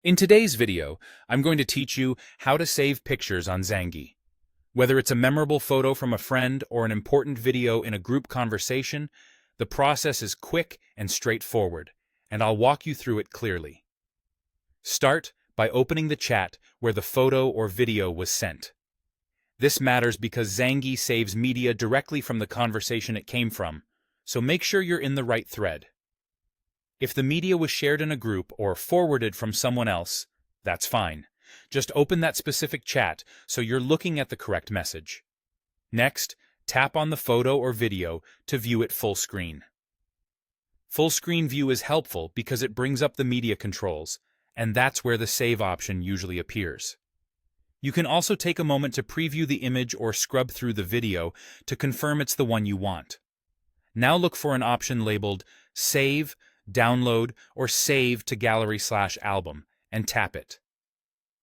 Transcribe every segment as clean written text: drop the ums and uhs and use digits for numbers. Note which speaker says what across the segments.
Speaker 1: In today's video, I'm going to teach you how to save pictures on Zangi. Whether it's a memorable photo from a friend or an important video in a group conversation, the process is quick and straightforward, and I'll walk you through it clearly. Start by opening the chat where the photo or video was sent. This matters because Zangi saves media directly from the conversation it came from, so make sure you're in the right thread. If the media was shared in a group or forwarded from someone else, that's fine. Just open that specific chat so you're looking at the correct message. Next, tap on the photo or video to view it full screen. Full screen view is helpful because it brings up the media controls, and that's where the save option usually appears. You can also take a moment to preview the image or scrub through the video to confirm it's the one you want. Now look for an option labeled Save, Download, or Save to Gallery/Album, and tap it.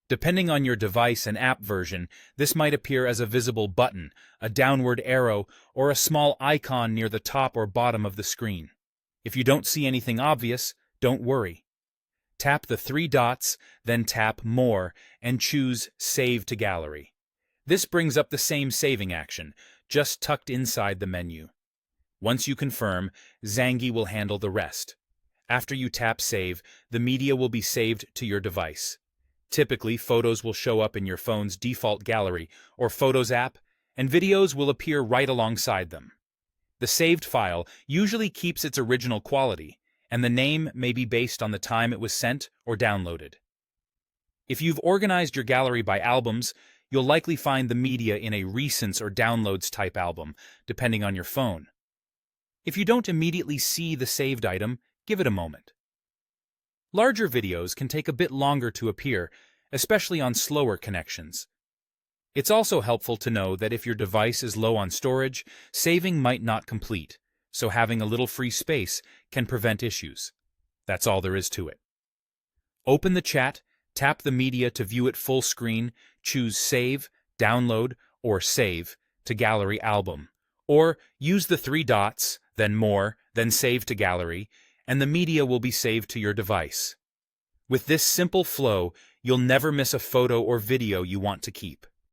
Speaker 1: Depending on your device and app version, this might appear as a visible button, a downward arrow, or a small icon near the top or bottom of the screen. If you don't see anything obvious, don't worry. Tap the three dots, then tap More, and choose Save to Gallery. This brings up the same saving action, just tucked inside the menu. Once you confirm, Zangi will handle the rest. After you tap Save, the media will be saved to your device. Typically, photos will show up in your phone's default gallery or Photos app, and videos will appear right alongside them. The saved file usually keeps its original quality, and the name may be based on the time it was sent or downloaded. If you've organized your gallery by albums, you'll likely find the media in a Recents or Downloads type album, depending on your phone. If you don't immediately see the saved item, give it a moment. Larger videos can take a bit longer to appear, especially on slower connections. It's also helpful to know that if your device is low on storage, saving might not complete, so having a little free space can prevent issues. That's all there is to it. Open the chat, tap the media to view it full screen, choose Save, Download, or Save to Gallery Album, or use the three dots, then More, then Save to Gallery, and the media will be saved to your device. With this simple flow, you'll never miss a photo or video you want to keep.